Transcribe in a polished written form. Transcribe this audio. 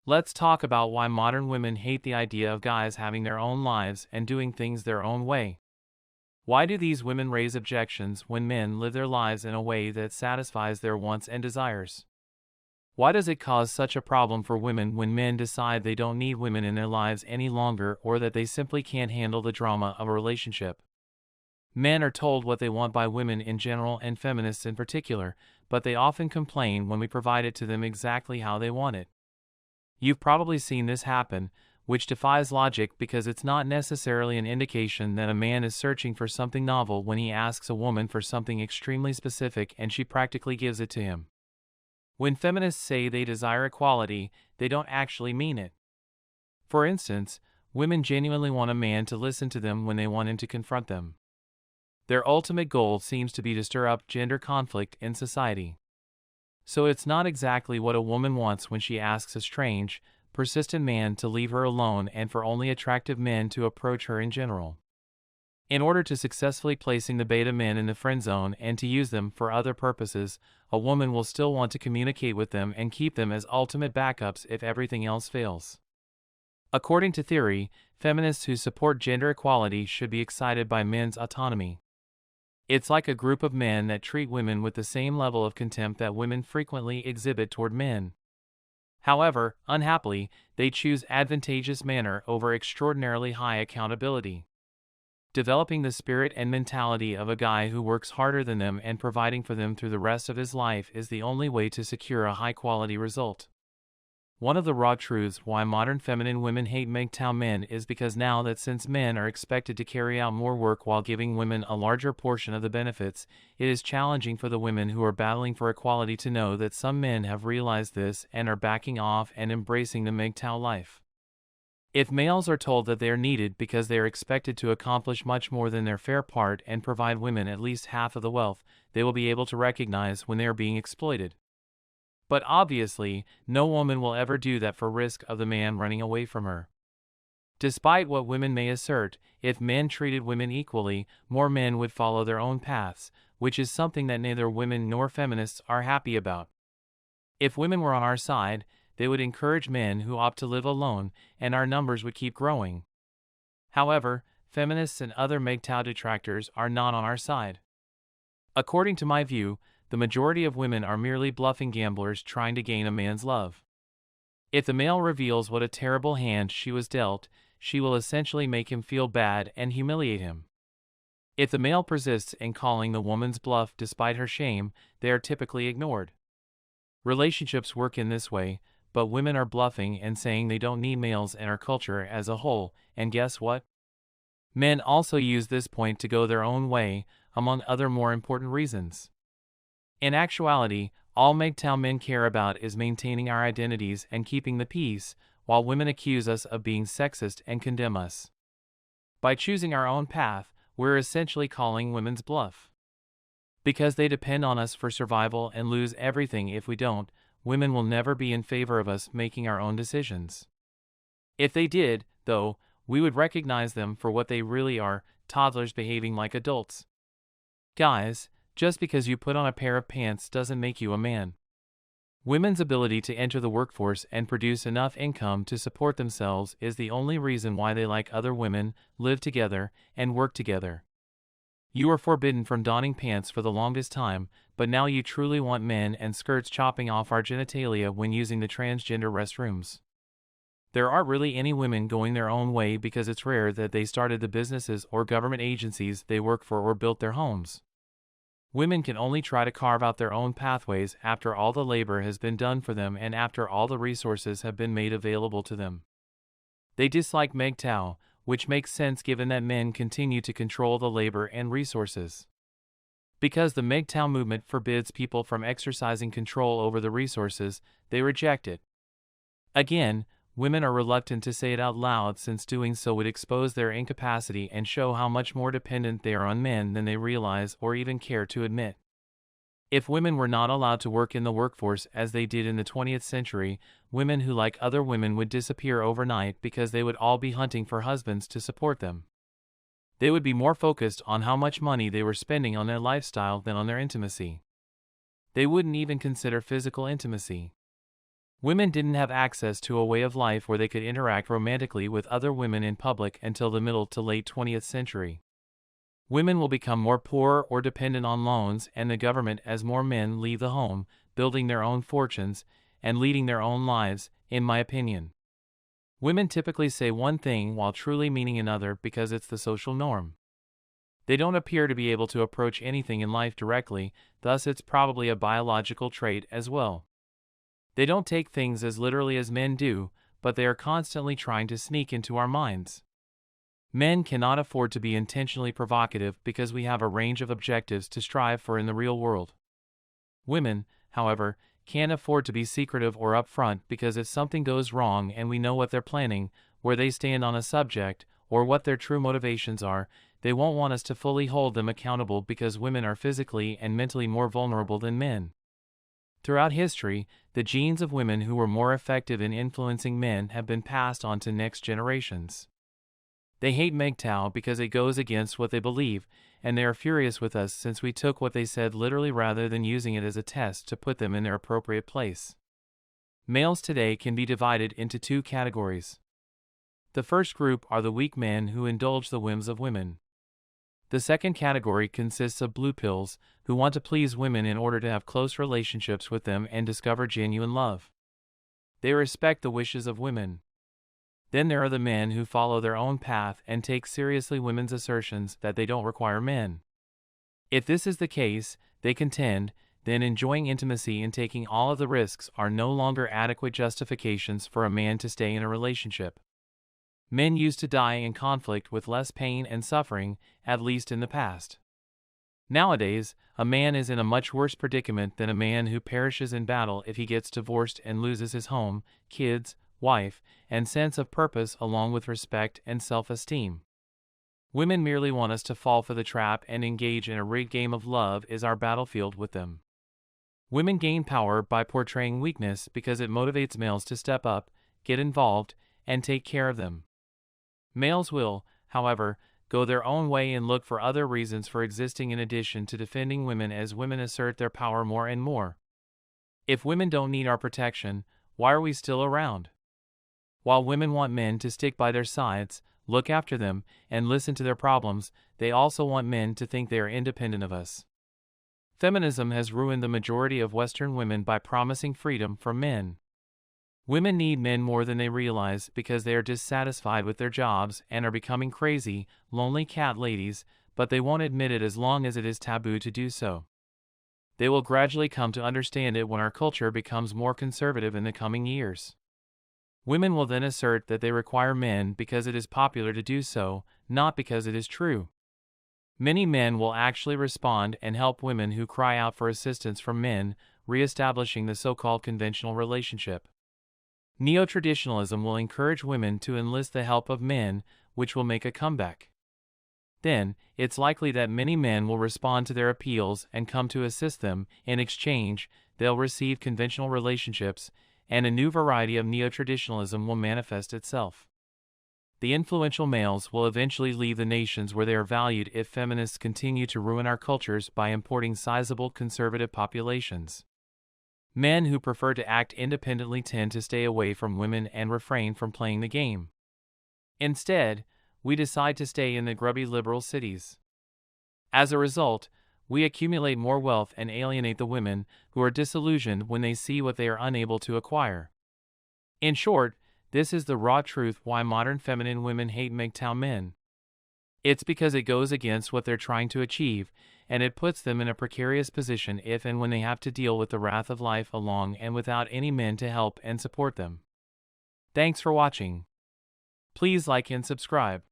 Let's talk about why modern women hate the idea of guys having their own lives and doing things their own way. Why do these women raise objections when men live their lives in a way that satisfies their wants and desires? Why does it cause such a problem for women when men decide they don't need women in their lives any longer or that they simply can't handle the drama of a relationship? Men are told what they want by women in general and feminists in particular, but they often complain when we provide it to them exactly how they want it. You've probably seen this happen, which defies logic because it's not necessarily an indication that a man is searching for something novel when he asks a woman for something extremely specific and she practically gives it to him. When feminists say they desire equality, they don't actually mean it. For instance, women genuinely want a man to listen to them when they want him to confront them. Their ultimate goal seems to be to stir up gender conflict in society. So it's not exactly what a woman wants when she asks a strange, persistent man to leave her alone and for only attractive men to approach her in general. In order to successfully placing the beta men in the friend zone and to use them for other purposes, a woman will still want to communicate with them and keep them as ultimate backups if everything else fails. According to theory, feminists who support gender equality should be excited by men's autonomy. It's like a group of men that treat women with the same level of contempt that women frequently exhibit toward men. However, unhappily, they choose advantageous manner over extraordinarily high accountability. Developing the spirit and mentality of a guy who works harder than them and providing for them through the rest of his life is the only way to secure a high-quality result. One of the raw truths why modern feminine women hate mgtow men is because now that since men are expected to carry out more work while giving women a larger portion of the benefits, it is challenging for the women who are battling for equality to know that some men have realized this and are backing off and embracing the mgtow life. If males are told that they are needed because they are expected to accomplish much more than their fair part and provide women at least half of the wealth, they will be able to recognize when they are being exploited. But obviously, no woman will ever do that for risk of the man running away from her. Despite what women may assert, if men treated women equally, more men would follow their own paths, which is something that neither women nor feminists are happy about. If women were on our side, they would encourage men who opt to live alone, and our numbers would keep growing. However, feminists and other mgtow detractors are not on our side. According to my view, the majority of women are merely bluffing gamblers trying to gain a man's love. If the male reveals what a terrible hand she was dealt, she will essentially make him feel bad and humiliate him. If the male persists in calling the woman's bluff despite her shame, they are typically ignored. Relationships work in this way, but women are bluffing and saying they don't need males in our culture as a whole, and guess what? Men also use this point to go their own way, among other more important reasons. In actuality, all mgtow men care about is maintaining our identities and keeping the peace, while women accuse us of being sexist and condemn us. By choosing our own path, we're essentially calling women's bluff. Because they depend on us for survival and lose everything if we don't, women will never be in favor of us making our own decisions. If they did, though, we would recognize them for what they really are, toddlers behaving like adults. Guys, just because you put on a pair of pants doesn't make you a man. Women's ability to enter the workforce and produce enough income to support themselves is the only reason why they like other women, live together, and work together. You were forbidden from donning pants for the longest time, but now you truly want men and skirts chopping off our genitalia when using the transgender restrooms. There aren't really any women going their own way because it's rare that they started the businesses or government agencies they work for or built their homes. Women can only try to carve out their own pathways after all the labor has been done for them and after all the resources have been made available to them. They dislike mgtow, which makes sense given that men continue to control the labor and resources. Because the mgtow movement forbids people from exercising control over the resources, they reject it. Again, women are reluctant to say it out loud since doing so would expose their incapacity and show how much more dependent they are on men than they realize or even care to admit. If women were not allowed to work in the workforce as they did in the 20th century, women who like other women would disappear overnight because they would all be hunting for husbands to support them. They would be more focused on how much money they were spending on their lifestyle than on their intimacy. They wouldn't even consider physical intimacy. Women didn't have access to a way of life where they could interact romantically with other women in public until the middle to late 20th century. Women will become more poor or dependent on loans and the government as more men leave the home, building their own fortunes and leading their own lives, in my opinion. Women typically say one thing while truly meaning another because it's the social norm. They don't appear to be able to approach anything in life directly, thus it's probably a biological trait as well. They don't take things as literally as men do, but they are constantly trying to sneak into our minds. Men cannot afford to be intentionally provocative because we have a range of objectives to strive for in the real world. Women, however, can't afford to be secretive or upfront because if something goes wrong and we know what they're planning, where they stand on a subject, or what their true motivations are, they won't want us to fully hold them accountable because women are physically and mentally more vulnerable than men. Throughout history, the genes of women who were more effective in influencing men have been passed on to next generations. They hate mgtow because it goes against what they believe, and they are furious with us since we took what they said literally rather than using it as a test to put them in their appropriate place. Males today can be divided into two categories. The first group are the weak men who indulge the whims of women. The second category consists of blue pills who want to please women in order to have close relationships with them and discover genuine love. They respect the wishes of women. Then there are the men who follow their own path and take seriously women's assertions that they don't require men. If this is the case, they contend, then enjoying intimacy and taking all of the risks are no longer adequate justifications for a man to stay in a relationship. Men used to die in conflict with less pain and suffering, at least in the past. Nowadays, a man is in a much worse predicament than a man who perishes in battle if he gets divorced and loses his home, kids, wife, and sense of purpose along with respect and self-esteem. Women merely want us to fall for the trap and engage in a rigged game of love is our battlefield with them. Women gain power by portraying weakness because it motivates males to step up, get involved, and take care of them. Males will, however, go their own way and look for other reasons for existing in addition to defending women as women assert their power more and more. If women don't need our protection, why are we still around? While women want men to stick by their sides, look after them, and listen to their problems, they also want men to think they are independent of us. Feminism has ruined the majority of Western women by promising freedom for men. Women need men more than they realize because they are dissatisfied with their jobs and are becoming crazy, lonely cat ladies, but they won't admit it as long as it is taboo to do so. They will gradually come to understand it when our culture becomes more conservative in the coming years. Women will then assert that they require men because it is popular to do so, not because it is true. Many men will actually respond and help women who cry out for assistance from men, re-establishing the so-called conventional relationship. Neo-traditionalism will encourage women to enlist the help of men, which will make a comeback. Then, it's likely that many men will respond to their appeals and come to assist them. In exchange, they'll receive conventional relationships, and a new variety of neo-traditionalism will manifest itself. The influential males will eventually leave the nations where they are valued if feminists continue to ruin our cultures by importing sizable conservative populations. Men who prefer to act independently tend to stay away from women and refrain from playing the game. Instead, we decide to stay in the grubby liberal cities. As a result, we accumulate more wealth and alienate the women who are disillusioned when they see what they are unable to acquire. In short, this is the raw truth why modern feminine women hate mgtow men. It's because it goes against what they're trying to achieve, and it puts them in a precarious position if and when they have to deal with the wrath of life alone and without any men to help and support them. Thanks for watching. Please like and subscribe.